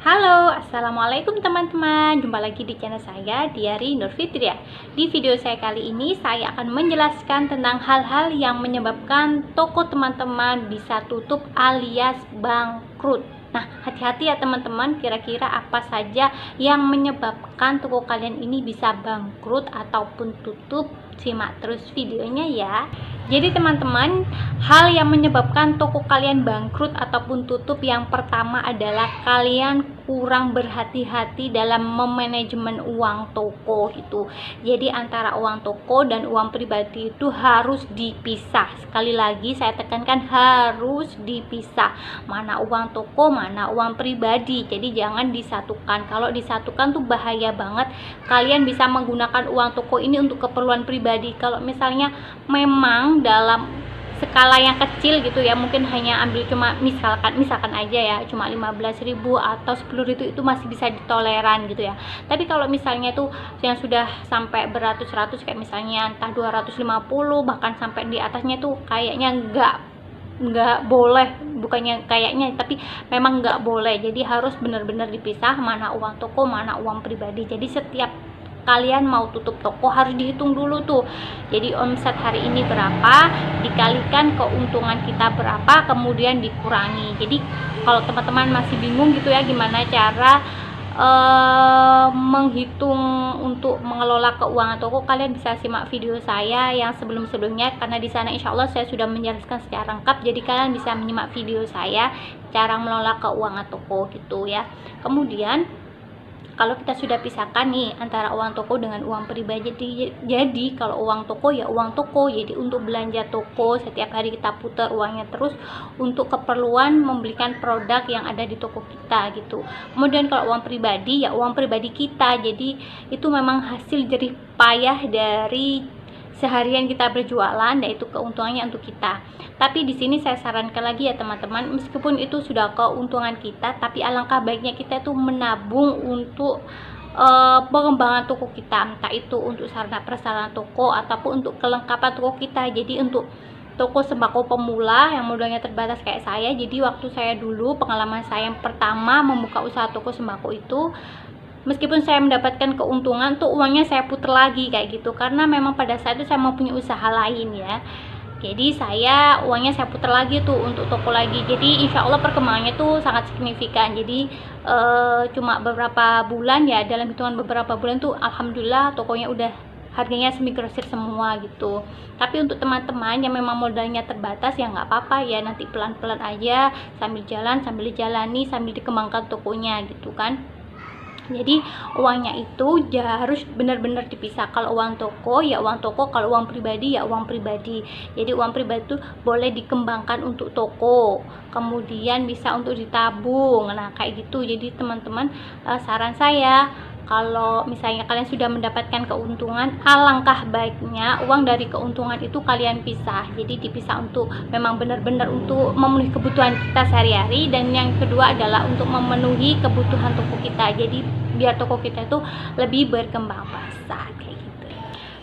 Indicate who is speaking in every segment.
Speaker 1: Halo, assalamualaikum teman-teman. Jumpa lagi di channel saya, Diari Nur Fitria. Di video saya kali ini, saya akan menjelaskan tentang hal-hal yang menyebabkan toko teman-teman bisa tutup alias bangkrut. Nah, hati-hati ya teman-teman, kira-kira apa saja yang menyebabkan toko kalian ini bisa bangkrut ataupun tutup? Simak terus videonya ya. Jadi teman-teman, hal yang menyebabkan toko kalian bangkrut ataupun tutup yang pertama adalah kalian kurang berhati-hati dalam memanajemen uang toko itu. Jadi antara uang toko dan uang pribadi itu harus dipisah. Sekali lagi saya tekankan harus dipisah. Mana uang toko, mana uang pribadi. Jadi jangan disatukan. Kalau disatukan tuh bahaya banget. Kalian bisa menggunakan uang toko ini untuk keperluan pribadi. Kalau misalnya memang dalam skala yang kecil gitu ya, mungkin hanya ambil cuma misalkan aja ya, cuma 15.000 atau 10.000 itu masih bisa ditoleran gitu ya. Tapi kalau misalnya tuh yang sudah sampai beratus-ratus kayak misalnya entah 250 bahkan sampai di atasnya tuh kayaknya nggak boleh, bukannya kayaknya tapi memang nggak boleh. Jadi harus benar-benar dipisah mana uang toko mana uang pribadi. Jadi setiap kalian mau tutup toko harus dihitung dulu tuh. Jadi omset hari ini berapa, dikalikan keuntungan kita berapa, kemudian dikurangi. Jadi kalau teman-teman masih bingung gitu ya gimana cara menghitung untuk mengelola keuangan toko, kalian bisa simak video saya yang sebelum-sebelumnya, karena di sana insya Allah saya sudah menjelaskan secara lengkap. Jadi kalian bisa menyimak video saya cara mengelola keuangan toko gitu ya. Kemudian kalau kita sudah pisahkan nih antara uang toko dengan uang pribadi, jadi kalau uang toko ya uang toko, jadi untuk belanja toko setiap hari kita putar uangnya terus untuk keperluan membelikan produk yang ada di toko kita gitu. Kemudian kalau uang pribadi ya uang pribadi kita, jadi itu memang hasil jerih payah dari seharian kita berjualan, yaitu keuntungannya untuk kita. Tapi di sini saya sarankan lagi ya teman-teman, meskipun itu sudah keuntungan kita, tapi alangkah baiknya kita itu menabung untuk pengembangan toko kita, entah itu untuk sarana prasarana toko ataupun untuk kelengkapan toko kita. Jadi untuk toko sembako pemula yang modalnya terbatas kayak saya, jadi waktu saya dulu pengalaman saya yang pertama membuka usaha toko sembako itu, meskipun saya mendapatkan keuntungan tuh uangnya saya putar lagi kayak gitu, karena memang pada saat itu saya mau punya usaha lain ya. Jadi uangnya saya putar lagi tuh untuk toko lagi. Jadi insya Allah perkembangannya tuh sangat signifikan. Jadi cuma beberapa bulan ya, dalam hitungan beberapa bulan tuh alhamdulillah tokonya udah harganya semi grosir semua gitu. Tapi untuk teman-teman yang memang modalnya terbatas ya nggak apa-apa ya, nanti pelan-pelan aja sambil jalan, sambil dijalani, sambil dikembangkan tokonya gitu kan. Jadi uangnya itu harus benar-benar dipisah. Kalau uang toko ya uang toko, kalau uang pribadi ya uang pribadi. Jadi uang pribadi itu boleh dikembangkan untuk toko, kemudian bisa untuk ditabung. Nah kayak gitu. Jadi teman-teman, saran saya, kalau misalnya kalian sudah mendapatkan keuntungan, alangkah baiknya uang dari keuntungan itu kalian pisah. Jadi dipisah untuk memang benar-benar untuk memenuhi kebutuhan kita sehari-hari, dan yang kedua adalah untuk memenuhi kebutuhan toko kita. Jadi biar toko kita itu lebih berkembang pesat kayak gitu.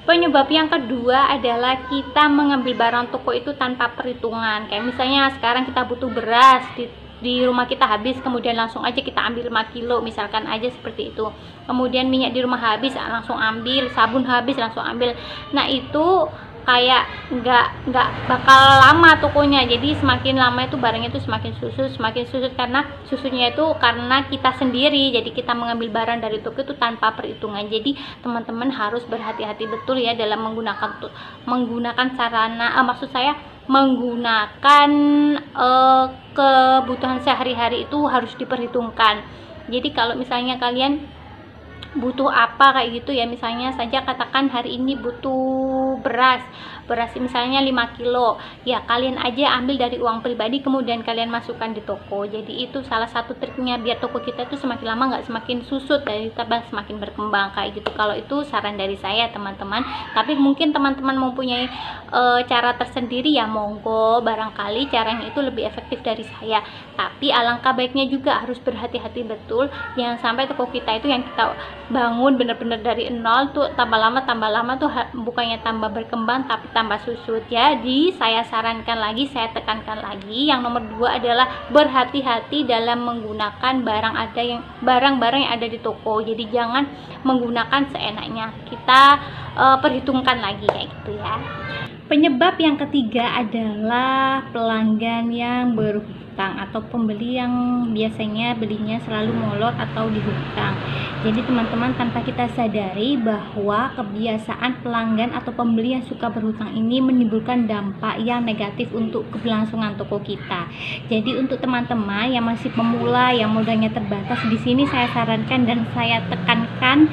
Speaker 1: Penyebab yang kedua adalah kita mengambil barang toko itu tanpa perhitungan. Kayak misalnya sekarang kita butuh beras, di rumah kita habis, kemudian langsung aja kita ambil 5 kilo misalkan aja seperti itu. Kemudian minyak di rumah habis, langsung ambil, sabun habis, langsung ambil. Nah itu kayak nggak bakal lama tokonya. Jadi semakin lama itu barangnya itu semakin susut, karena susutnya itu karena kita sendiri. Jadi kita mengambil barang dari toko itu tanpa perhitungan. Jadi teman-teman harus berhati-hati betul ya dalam menggunakan sarana, maksud saya menggunakan kebutuhan sehari-hari itu harus diperhitungkan. Jadi kalau misalnya kalian butuh apa kayak gitu ya, misalnya saja katakan hari ini butuh beras misalnya 5 kilo ya, kalian aja ambil dari uang pribadi kemudian kalian masukkan di toko. Jadi itu salah satu triknya biar toko kita itu semakin lama nggak semakin susut, dari tambah semakin berkembang kayak gitu. Kalau itu saran dari saya teman-teman, tapi mungkin teman-teman mempunyai cara tersendiri ya monggo, barangkali caranya itu lebih efektif dari saya. Tapi alangkah baiknya juga harus berhati-hati betul, jangan sampai toko kita itu yang kita bangun bener-bener dari nol tuh tambah lama tuh bukannya tambah berkembang tapi tanpa susut. Jadi saya sarankan lagi, saya tekankan lagi, yang nomor 2 adalah berhati-hati dalam menggunakan barang-barang yang ada di toko. Jadi jangan menggunakan seenaknya, kita perhitungkan lagi kayak gitu ya. Penyebab yang ketiga adalah pelanggan yang berhutang atau pembeli yang biasanya belinya selalu molor atau dihutang. Jadi teman-teman, tanpa kita sadari bahwa kebiasaan pelanggan atau pembeli yang suka berhutang ini menimbulkan dampak yang negatif untuk keberlangsungan toko kita. Jadi untuk teman-teman yang masih pemula, yang modalnya terbatas, di sini saya sarankan dan saya tekankan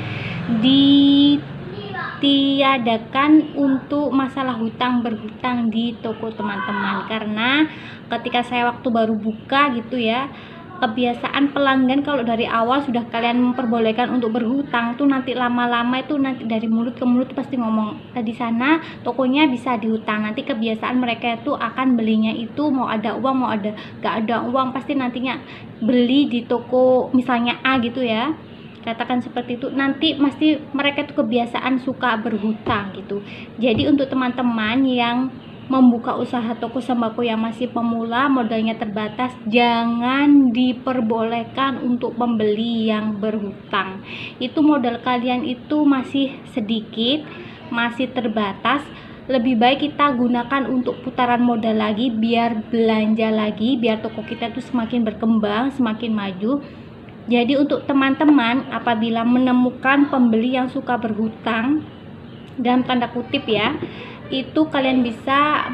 Speaker 1: tiadakan untuk masalah hutang berhutang di toko teman-teman, karena ketika saya waktu baru buka gitu ya, kebiasaan pelanggan kalau dari awal sudah kalian memperbolehkan untuk berhutang tuh nanti lama-lama itu nanti dari mulut ke mulut pasti ngomong di sana tokonya bisa dihutang. Nanti kebiasaan mereka itu akan belinya itu mau ada uang mau ada gak ada uang, pasti nantinya beli di toko misalnya A gitu ya, katakan seperti itu, nanti pasti mereka itu kebiasaan suka berhutang gitu. Jadi untuk teman-teman yang membuka usaha toko sembako yang masih pemula, modalnya terbatas, jangan diperbolehkan untuk pembeli yang berhutang. Itu modal kalian itu masih sedikit, masih terbatas. Lebih baik kita gunakan untuk putaran modal lagi, biar belanja lagi, biar toko kita itu semakin berkembang, semakin maju. Jadi untuk teman-teman apabila menemukan pembeli yang suka berhutang, dalam tanda kutip ya, itu kalian bisa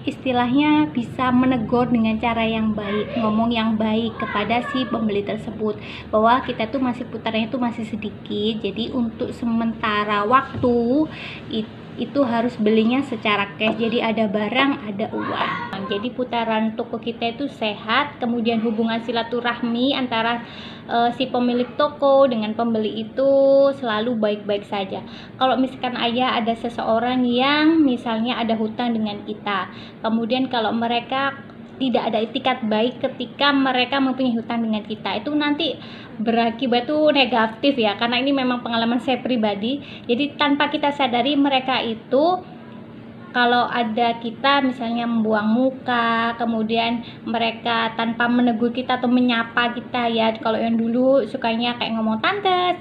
Speaker 1: istilahnya bisa menegur dengan cara yang baik, ngomong yang baik kepada si pembeli tersebut, bahwa kita tuh masih putarannya itu masih sedikit, jadi untuk sementara waktu itu harus belinya secara cash, jadi ada barang ada uang. Jadi putaran toko kita itu sehat, kemudian hubungan silaturahmi antara si pemilik toko dengan pembeli itu selalu baik-baik saja. Kalau misalkan ada seseorang yang misalnya ada hutang dengan kita, kemudian kalau mereka tidak ada itikat baik ketika mereka mempunyai hutang dengan kita, itu nanti berakibat tuh negatif ya, karena ini memang pengalaman saya pribadi. Jadi tanpa kita sadari mereka itu kalau ada kita misalnya membuang muka, kemudian mereka tanpa menegur kita atau menyapa kita ya, kalau yang dulu sukanya kayak ngomong tante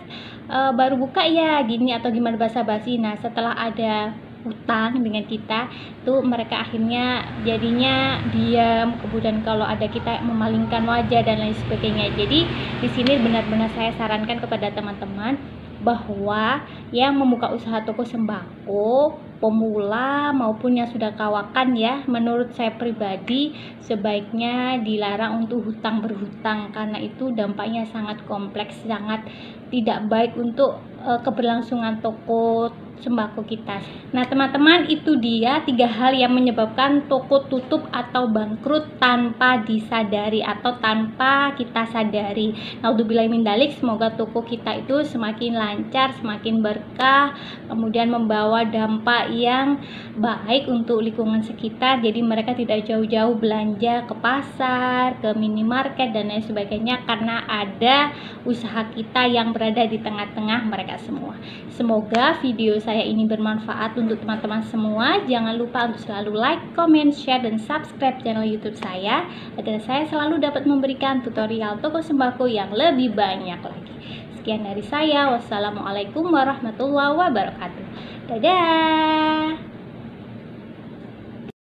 Speaker 1: baru buka ya gini atau gimana basa-basi. Nah setelah ada hutang dengan kita tuh mereka akhirnya jadinya diam, kemudian kalau ada kita memalingkan wajah dan lain sebagainya. Jadi di sini benar-benar saya sarankan kepada teman-teman bahwa yang membuka usaha toko sembako pemula maupun yang sudah kawakan ya, menurut saya pribadi sebaiknya dilarang untuk hutang berhutang, karena itu dampaknya sangat kompleks, sangat tidak baik untuk keberlangsungan toko sembako kita. Nah teman-teman, itu dia 3 hal yang menyebabkan toko tutup atau bangkrut tanpa disadari atau tanpa kita sadari. Naudzubillahi min dzalik, semoga toko kita itu semakin lancar, semakin berkah, kemudian membawa dampak yang baik untuk lingkungan sekitar. Jadi mereka tidak jauh-jauh belanja ke pasar, ke minimarket dan lain sebagainya, karena ada usaha kita yang berada di tengah-tengah mereka semua. Semoga video saya ini bermanfaat untuk teman-teman semua. Jangan lupa untuk selalu like, comment, share, dan subscribe channel YouTube saya agar saya selalu dapat memberikan tutorial toko sembako yang lebih banyak lagi. Sekian dari saya. Wassalamualaikum warahmatullahi wabarakatuh. Dadah.